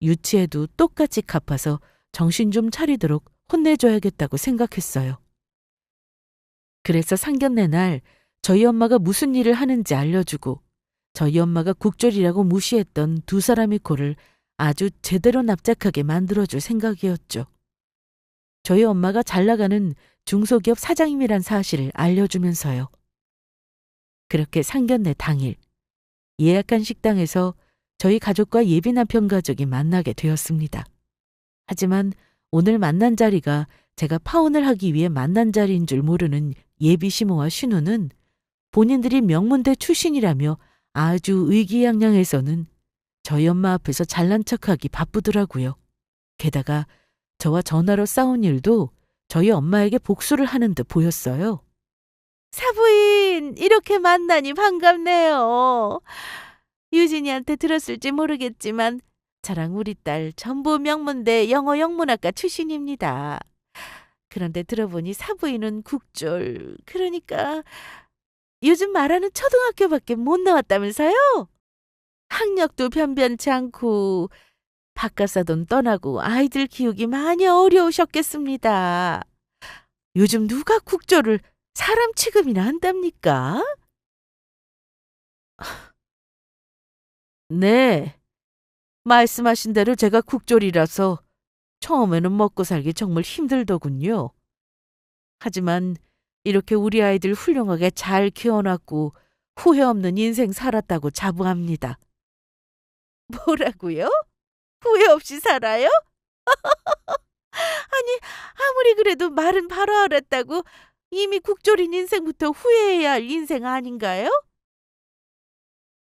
유치해도 똑같이 갚아서 정신 좀 차리도록 혼내줘야겠다고 생각했어요. 그래서 상견례 날 저희 엄마가 무슨 일을 하는지 알려주고 저희 엄마가 국졸이라고 무시했던 두 사람의 코를 아주 제대로 납작하게 만들어줄 생각이었죠. 저희 엄마가 잘 나가는 중소기업 사장님이란 사실을 알려주면서요. 그렇게 상견례 당일 예약한 식당에서 저희 가족과 예비 남편 가족이 만나게 되었습니다. 하지만 오늘 만난 자리가 제가 파혼을 하기 위해 만난 자리인 줄 모르는 예비 시모와 신우는 본인들이 명문대 출신이라며 아주 의기양양해서는 저희 엄마 앞에서 잘난 척하기 바쁘더라고요. 게다가 저와 전화로 싸운 일도 저희 엄마에게 복수를 하는 듯 보였어요. 사부인, 이렇게 만나니 반갑네요. 유진이한테 들었을지 모르겠지만 저랑 우리 딸 전부 명문대 영어 영문학과 출신입니다. 그런데 들어보니 사부인은 국졸, 그러니까 요즘 말하는 초등학교밖에 못 나왔다면서요? 학력도 변변치 않고 바깥사돈 떠나고 아이들 키우기 많이 어려우셨겠습니다. 요즘 누가 국졸을 사람 취급이나 한답니까? 네, 말씀하신 대로 제가 국졸이라서 처음에는 먹고 살기 정말 힘들더군요. 하지만 이렇게 우리 아이들 훌륭하게 잘 키워놨고 후회 없는 인생 살았다고 자부합니다. 뭐라고요? 후회 없이 살아요? 아니, 아무리 그래도 말은 바로 알았다고 이미 국졸인 인생부터 후회해야 할 인생 아닌가요?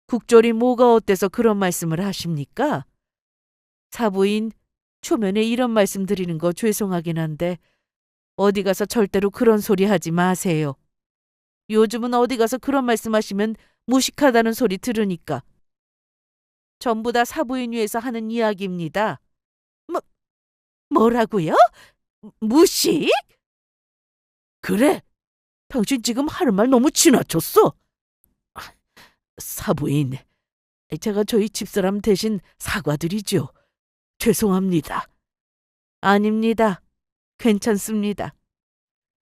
국졸이 뭐가 어때서 그런 말씀을 하십니까? 사부인, 초면에 이런 말씀 드리는 거 죄송하긴 한데 어디 가서 절대로 그런 소리 하지 마세요. 요즘은 어디 가서 그런 말씀하시면 무식하다는 소리 들으니까. 전부 다 사부인 위해서 하는 이야기입니다. 뭐라고요? 무식? 그래, 당신 지금 하는 말 너무 지나쳤어. 사부인, 제가 저희 집사람 대신 사과드리죠. 죄송합니다. 아닙니다. 괜찮습니다.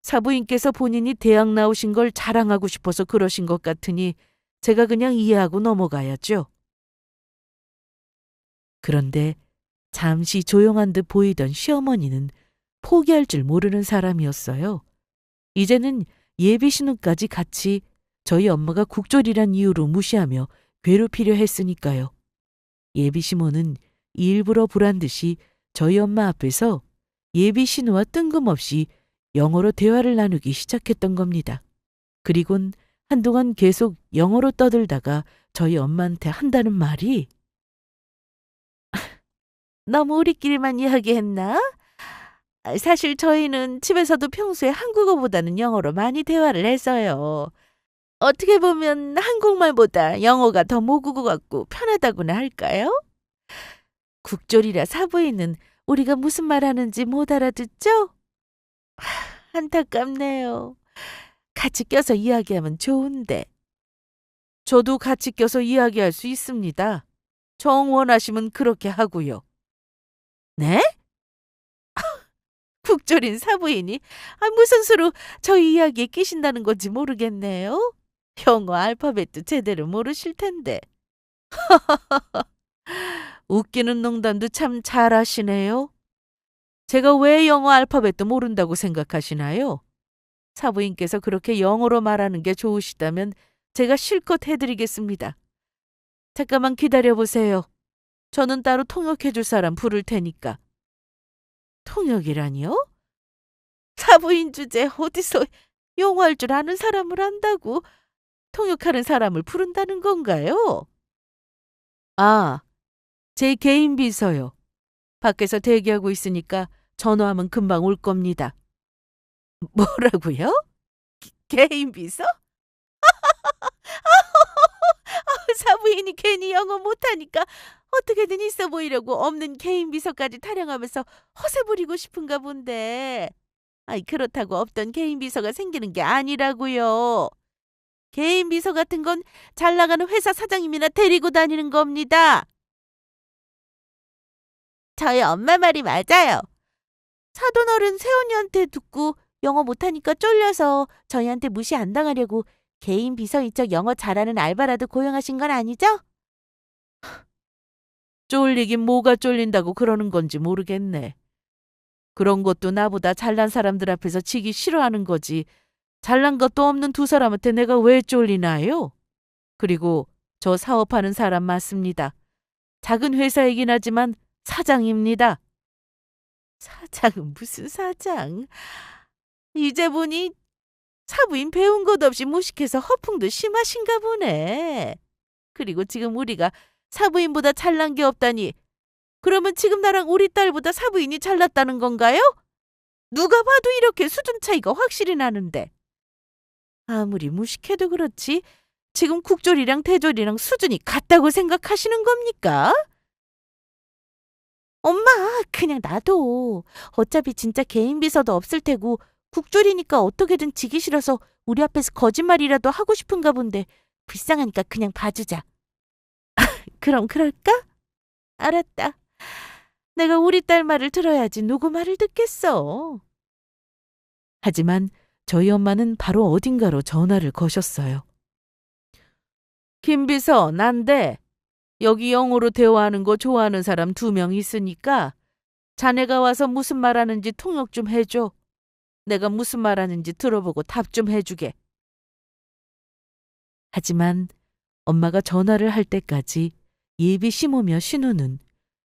사부인께서 본인이 대학 나오신 걸 자랑하고 싶어서 그러신 것 같으니 제가 그냥 이해하고 넘어가야죠. 그런데 잠시 조용한 듯 보이던 시어머니는 포기할 줄 모르는 사람이었어요. 이제는 예비 신우까지 같이 저희 엄마가 국졸이란 이유로 무시하며 괴롭히려 했으니까요. 예비 시모는 일부러 보란 듯이 저희 엄마 앞에서 예비 신우와 뜬금없이 영어로 대화를 나누기 시작했던 겁니다. 그리곤 한동안 계속 영어로 떠들다가 저희 엄마한테 한다는 말이 너무 우리끼리만 이야기했나? 사실 저희는 집에서도 평소에 한국어보다는 영어로 많이 대화를 해서요. 어떻게 보면 한국말보다 영어가 더 모국어 같고 편하다고나 할까요? 국졸이라 사부인은 우리가 무슨 말하는지 못 알아듣죠? 안타깝네요. 같이 껴서 이야기하면 좋은데. 저도 같이 껴서 이야기할 수 있습니다. 정 원하시면 그렇게 하고요. 네? 국졸인 사부인이 무슨 수로 저희 이야기에 끼신다는 건지 모르겠네요. 영어 알파벳도 제대로 모르실 텐데. 웃기는 농담도 참 잘하시네요. 제가 왜 영어 알파벳도 모른다고 생각하시나요? 사부인께서 그렇게 영어로 말하는 게 좋으시다면 제가 실컷 해드리겠습니다. 잠깐만 기다려보세요. 저는 따로 통역해줄 사람 부를 테니까. 통역이라니요? 사부인 주제 어디서 영어할 줄 아는 사람을 안다고 통역하는 사람을 부른다는 건가요? 아, 제 개인 비서요. 밖에서 대기하고 있으니까 전화하면 금방 올 겁니다. 뭐라고요? 개인 비서? 사부인이 괜히 영어 못하니까 어떻게든 있어 보이려고 없는 개인 비서까지 타령하면서 허세 부리고 싶은가 본데. 그렇다고 없던 개인 비서가 생기는 게 아니라고요. 개인 비서 같은 건 잘 나가는 회사 사장님이나 데리고 다니는 겁니다. 저희 엄마 말이 맞아요. 사돈어른 새언니한테 듣고 영어 못하니까 쫄려서 저희한테 무시 안 당하려고 개인 비서인 척 영어 잘하는 알바라도 고용하신 건 아니죠? 쫄리긴 뭐가 쫄린다고 그러는 건지 모르겠네. 그런 것도 나보다 잘난 사람들 앞에서 지기 싫어하는 거지. 잘난 것도 없는 두 사람한테 내가 왜 쫄리나요? 그리고 저 사업하는 사람 맞습니다. 작은 회사이긴 하지만 사장입니다. 사장은 무슨 사장? 이제 보니 사부인 배운 것 없이 무식해서 허풍도 심하신가 보네. 그리고 지금 우리가 사부인보다 잘난 게 없다니, 그러면 지금 나랑 우리 딸보다 사부인이 잘났다는 건가요? 누가 봐도 이렇게 수준 차이가 확실히 나는데. 아무리 무식해도 그렇지 지금 국졸이랑 대졸이랑 수준이 같다고 생각하시는 겁니까? 엄마, 그냥 놔둬. 어차피 진짜 개인 비서도 없을 테고 국졸이니까 어떻게든 지기 싫어서 우리 앞에서 거짓말이라도 하고 싶은가 본데 불쌍하니까 그냥 봐주자. 그럼 그럴까? 알았다. 내가 우리 딸 말을 들어야지 누구 말을 듣겠어. 하지만 저희 엄마는 바로 어딘가로 전화를 거셨어요. 김 비서, 난데 여기 영어로 대화하는 거 좋아하는 사람 2명 있으니까 자네가 와서 무슨 말하는지 통역 좀 해줘. 내가 무슨 말하는지 들어보고 답 좀 해주게. 하지만 엄마가 전화를 할 때까지 예비 시모며 신우는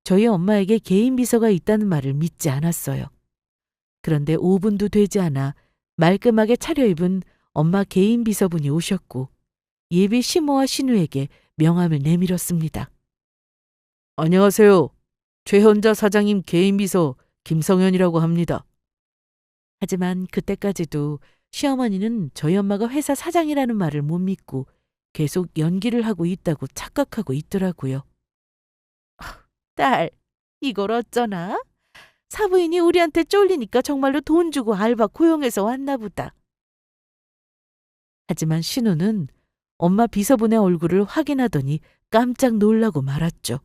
저희 엄마에게 개인 비서가 있다는 말을 믿지 않았어요. 그런데 5분도 되지 않아 말끔하게 차려입은 엄마 개인 비서분이 오셨고 예비 시모와 신우에게 명함을 내밀었습니다. 안녕하세요. 최현자 사장님 개인 비서 김성현이라고 합니다. 하지만 그때까지도 시어머니는 저희 엄마가 회사 사장이라는 말을 못 믿고 계속 연기를 하고 있다고 착각하고 있더라고요. 딸, 이걸 어쩌나? 사부인이 우리한테 쫄리니까 정말로 돈 주고 알바 고용해서 왔나 보다. 하지만 신우는 엄마 비서분의 얼굴을 확인하더니 깜짝 놀라고 말았죠.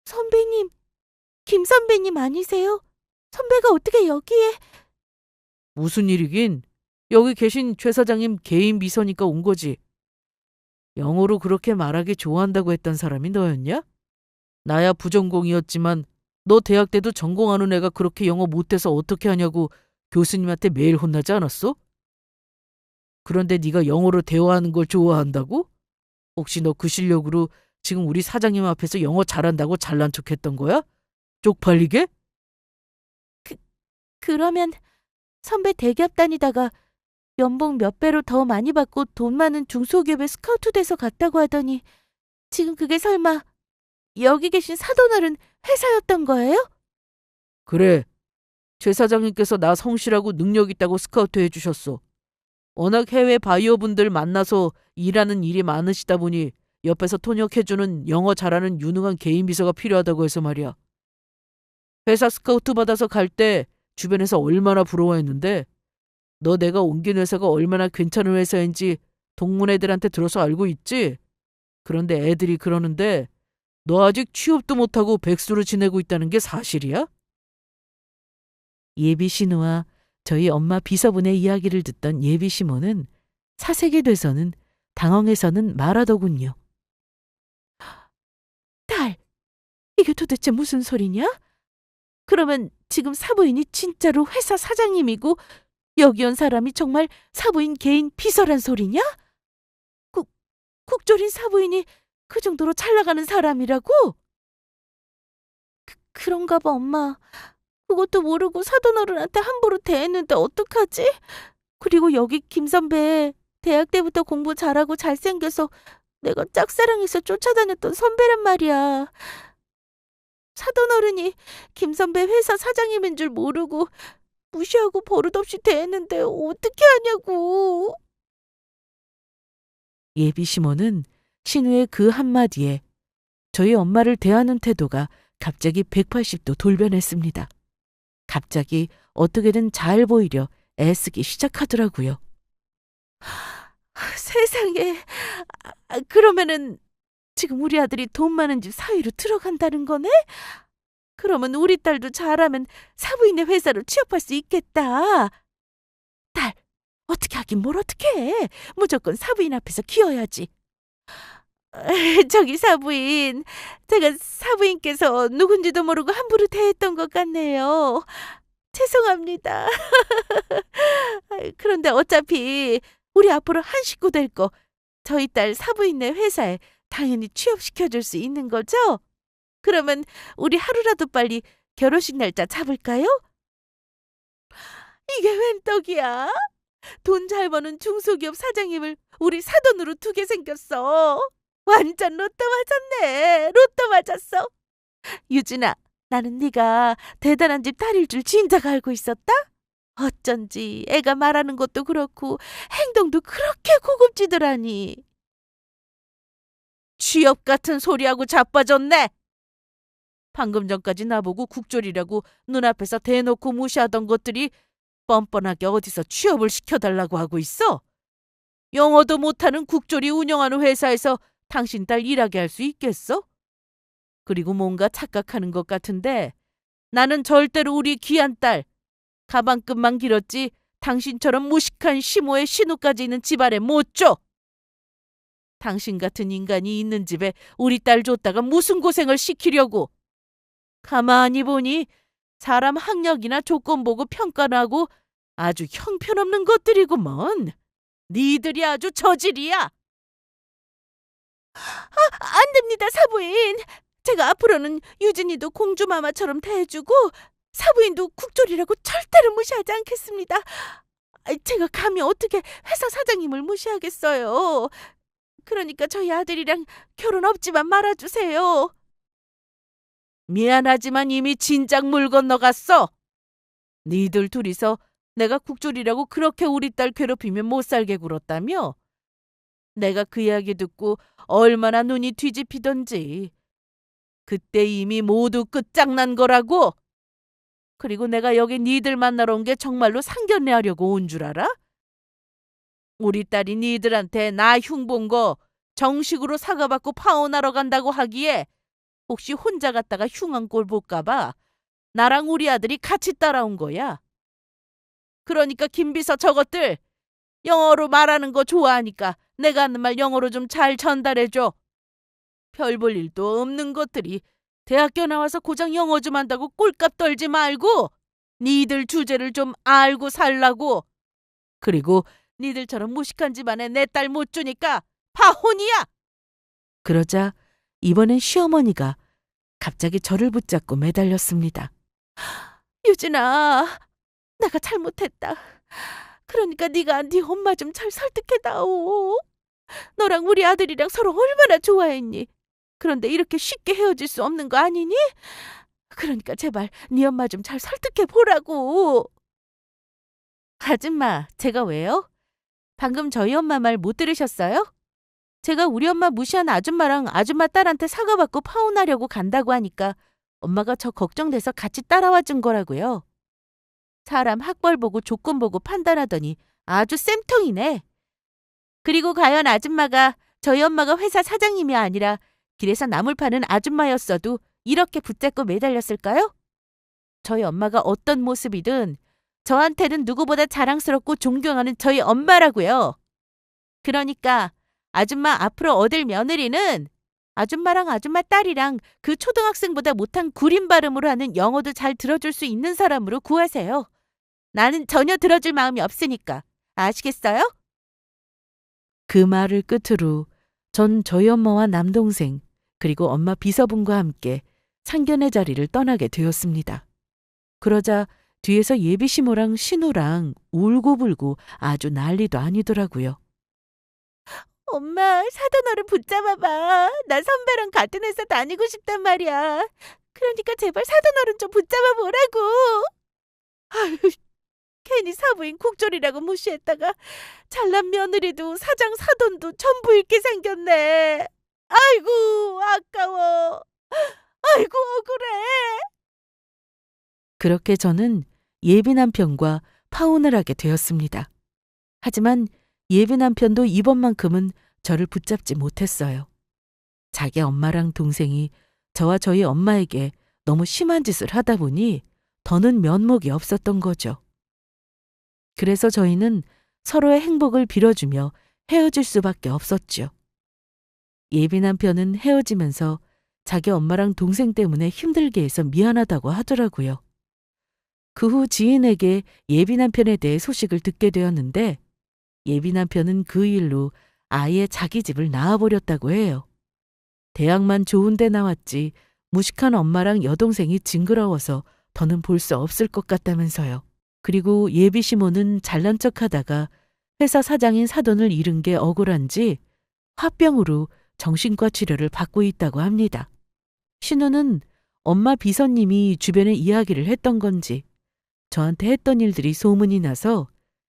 선배님, 김 선배님 아니세요? 선배가 어떻게 여기에? 무슨 일이긴? 여기 계신 최 사장님 개인 비서니까 온 거지. 영어로 그렇게 말하기 좋아한다고 했던 사람이 너였냐? 나야 부전공이었지만 너 대학 때도 전공하는 애가 그렇게 영어 못해서 어떻게 하냐고 교수님한테 매일 혼나지 않았어? 그런데 네가 영어로 대화하는 걸 좋아한다고? 혹시 너 그 실력으로 지금 우리 사장님 앞에서 영어 잘한다고 잘난 척했던 거야? 쪽팔리게? 그러면 선배 대기업 다니다가 연봉 몇 배로 더 많이 받고 돈 많은 중소기업에 스카우트 돼서 갔다고 하더니 지금 그게 설마 여기 계신 사돈어른 회사였던 거예요? 그래. 최 사장님께서 나 성실하고 능력 있다고 스카우트 해주셨어. 워낙 해외 바이어분들 만나서 일하는 일이 많으시다 보니 옆에서 통역해주는 영어 잘하는 유능한 개인 비서가 필요하다고 해서 말이야. 회사 스카우트 받아서 갈 때 주변에서 얼마나 부러워했는데 너 내가 옮긴 회사가 얼마나 괜찮은 회사인지 동문 애들한테 들어서 알고 있지? 그런데 애들이 그러는데 너 아직 취업도 못하고 백수로 지내고 있다는 게 사실이야? 예비 신우와 저희 엄마 비서분의 이야기를 듣던 예비 시모는 사색이 돼서는 당황해서는 말하더군요. 딸, 이게 도대체 무슨 소리냐? 그러면 지금 사부인이 진짜로 회사 사장님이고 여기 온 사람이 정말 사부인 개인 비서란 소리냐? 국, 국조린 사부인이 그 정도로 잘 나가는 사람이라고? 그런가 봐, 엄마. 그것도 모르고 사돈어른한테 함부로 대했는데 어떡하지? 그리고 여기 김 선배 대학 때부터 공부 잘하고 잘생겨서 내가 짝사랑해서 쫓아다녔던 선배란 말이야. 사돈어른이 김 선배 회사 사장님인 줄 모르고 무시하고 버릇없이 대했는데 어떻게 하냐고. 예비 시모는 신우의 그 한마디에 저희 엄마를 대하는 태도가 갑자기 180도 돌변했습니다. 갑자기 어떻게든 잘 보이려 애쓰기 시작하더라고요. 세상에. 그러면은 지금 우리 아들이 돈 많은 집 사위로 들어간다는 거네? 그러면 우리 딸도 잘하면 사부인의 회사로 취업할 수 있겠다. 딸, 어떻게 하긴 뭘 어떻게 해. 무조건 사부인 앞에서 키워야지. 저기 사부인, 제가 사부인께서 누군지도 모르고 함부로 대했던 것 같네요. 죄송합니다. 그런데 어차피 우리 앞으로 한 식구 될 거 저희 딸 사부인네 회사에 당연히 취업시켜줄 수 있는 거죠? 그러면 우리 하루라도 빨리 결혼식 날짜 잡을까요? 이게 웬 떡이야? 돈 잘 버는 중소기업 사장님을 우리 사돈으로 두게 생겼어. 완전 로또 맞았네. 로또 맞았어. 유진아, 나는 네가 대단한 집 딸일 줄 진작 알고 있었다? 어쩐지 애가 말하는 것도 그렇고 행동도 그렇게 고급지더라니. 취업 같은 소리하고 자빠졌네. 방금 전까지 나보고 국졸이라고 눈앞에서 대놓고 무시하던 것들이 뻔뻔하게 어디서 취업을 시켜달라고 하고 있어? 영어도 못하는 국졸이 운영하는 회사에서 당신 딸 일하게 할 수 있겠어? 그리고 뭔가 착각하는 것 같은데 나는 절대로 우리 귀한 딸, 가방끈만 길었지 당신처럼 무식한 시모의 신우까지 있는 집안에 못 줘. 당신 같은 인간이 있는 집에 우리 딸 줬다가 무슨 고생을 시키려고. 가만히 보니 사람 학력이나 조건 보고 평가는 하고 아주 형편없는 것들이구먼. 니들이 아주 저질이야. 안 됩니다, 사부인. 제가 앞으로는 유진이도 공주마마처럼 대해주고 사부인도 국졸이라고 절대로 무시하지 않겠습니다. 제가 감히 어떻게 회사 사장님을 무시하겠어요. 그러니까 저희 아들이랑 결혼 없지만 말아주세요. 미안하지만 이미 진작 물 건너갔어. 니들 둘이서 내가 국졸이라고 그렇게 우리 딸 괴롭히면 못 살게 굴었다며? 내가 그 이야기 듣고 얼마나 눈이 뒤집히던지. 그때 이미 모두 끝장난 거라고. 그리고 내가 여기 니들 만나러 온 게 정말로 상견례 하려고 온 줄 알아? 우리 딸이 니들한테 나 흉본 거 정식으로 사과받고 파혼하러 간다고 하기에 혹시 혼자 갔다가 흉한 꼴 볼까 봐 나랑 우리 아들이 같이 따라온 거야. 그러니까 김비서 저것들 영어로 말하는 거 좋아하니까 내가 하는 말 영어로 좀 잘 전달해줘. 별 볼 일도 없는 것들이 대학교 나와서 고작 영어 좀 한다고 꼴값 떨지 말고 니들 주제를 좀 알고 살라고. 그리고 니들처럼 무식한 집안에 내 딸 못 주니까 파혼이야. 그러자 이번엔 시어머니가 갑자기 저를 붙잡고 매달렸습니다. 유진아, 내가 잘못했다. 그러니까 네가 네 엄마 좀 잘 설득해다오. 너랑 우리 아들이랑 서로 얼마나 좋아했니? 그런데 이렇게 쉽게 헤어질 수 없는 거 아니니? 그러니까 제발 네 엄마 좀 잘 설득해 보라고. 아줌마, 제가 왜요? 방금 저희 엄마 말 못 들으셨어요? 제가 우리 엄마 무시한 아줌마랑 아줌마 딸한테 사과받고 파혼하려고 간다고 하니까 엄마가 저 걱정돼서 같이 따라와 준 거라고요. 사람 학벌 보고 조건 보고 판단하더니 아주 쌤통이네. 그리고 과연 아줌마가 저희 엄마가 회사 사장님이 아니라 길에서 나물 파는 아줌마였어도 이렇게 붙잡고 매달렸을까요? 저희 엄마가 어떤 모습이든 저한테는 누구보다 자랑스럽고 존경하는 저희 엄마라고요. 그러니까 아줌마 앞으로 얻을 며느리는 아줌마랑 아줌마 딸이랑 그 초등학생보다 못한 구린 발음으로 하는 영어도 잘 들어줄 수 있는 사람으로 구하세요. 나는 전혀 들어줄 마음이 없으니까. 아시겠어요? 그 말을 끝으로 전 저희 엄마와 남동생 그리고 엄마 비서분과 함께 상견례 자리를 떠나게 되었습니다. 그러자 뒤에서 예비시모랑 신우랑 울고불고 아주 난리도 아니더라고요. 엄마, 사돈어른 붙잡아봐. 나 선배랑 같은 회사 다니고 싶단 말이야. 그러니까 제발 사돈어른 좀 붙잡아 보라고. 아유, 괜히 사부인 국졸이라고 무시했다가 잘난 며느리도 사장 사돈도 전부 잃게 생겼네. 아이고, 아까워. 아이고, 억울해. 그렇게 저는 예비 남편과 파혼을 하게 되었습니다. 하지만 예비 남편도 이번만큼은 저를 붙잡지 못했어요. 자기 엄마랑 동생이 저와 저희 엄마에게 너무 심한 짓을 하다 보니 더는 면목이 없었던 거죠. 그래서 저희는 서로의 행복을 빌어주며 헤어질 수밖에 없었죠. 예비 남편은 헤어지면서 자기 엄마랑 동생 때문에 힘들게 해서 미안하다고 하더라고요. 그 후 지인에게 예비 남편에 대해 소식을 듣게 되었는데 예비 남편은 그 일로 아예 자기 집을 나와버렸다고 해요. 대학만 좋은 데 나왔지 무식한 엄마랑 여동생이 징그러워서 더는 볼 수 없을 것 같다면서요. 그리고 예비 시모는 잘난 척하다가 회사 사장인 사돈을 잃은 게 억울한지 화병으로 정신과 치료를 받고 있다고 합니다. 신우는 엄마 비서님이 주변에 이야기를 했던 건지 저한테 했던 일들이 소문이 나서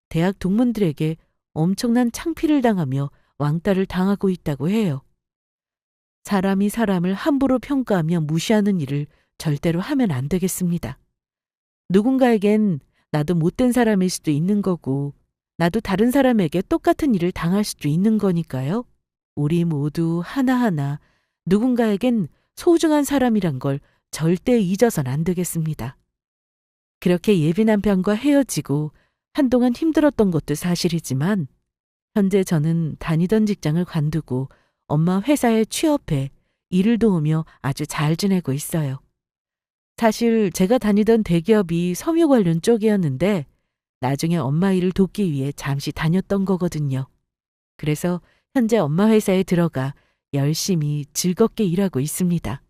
대학 동문들에게 엄청난 창피를 당하며 왕따를 당하고 있다고 해요. 사람이 사람을 함부로 평가하며 무시하는 일을 절대로 하면 안 되겠습니다. 누군가에겐 나도 못된 사람일 수도 있는 거고 나도 다른 사람에게 똑같은 일을 당할 수도 있는 거니까요. 우리 모두 하나하나 누군가에겐 소중한 사람이란 걸 절대 잊어선 안 되겠습니다. 그렇게 예비 남편과 헤어지고 한동안 힘들었던 것도 사실이지만 현재 저는 다니던 직장을 관두고 엄마 회사에 취업해 일을 도우며 아주 잘 지내고 있어요. 사실 제가 다니던 대기업이 섬유 관련 쪽이었는데 나중에 엄마 일을 돕기 위해 잠시 다녔던 거거든요. 그래서 현재 엄마 회사에 들어가 열심히 즐겁게 일하고 있습니다.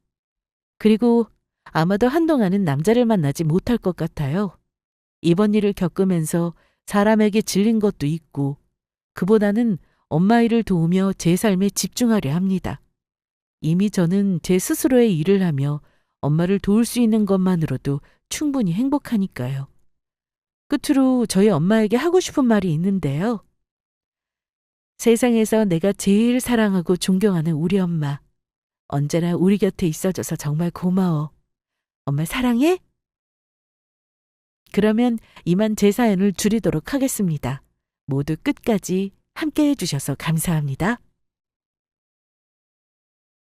그리고 아마도 한동안은 남자를 만나지 못할 것 같아요. 이번 일을 겪으면서 사람에게 질린 것도 있고 그보다는 엄마 일을 도우며 제 삶에 집중하려 합니다. 이미 저는 제 스스로의 일을 하며 엄마를 도울 수 있는 것만으로도 충분히 행복하니까요. 끝으로 저희 엄마에게 하고 싶은 말이 있는데요. 세상에서 내가 제일 사랑하고 존경하는 우리 엄마. 언제나 우리 곁에 있어줘서 정말 고마워. 엄마 사랑해? 그러면 이만 제 사연을 줄이도록 하겠습니다. 모두 끝까지 함께 해주셔서 감사합니다.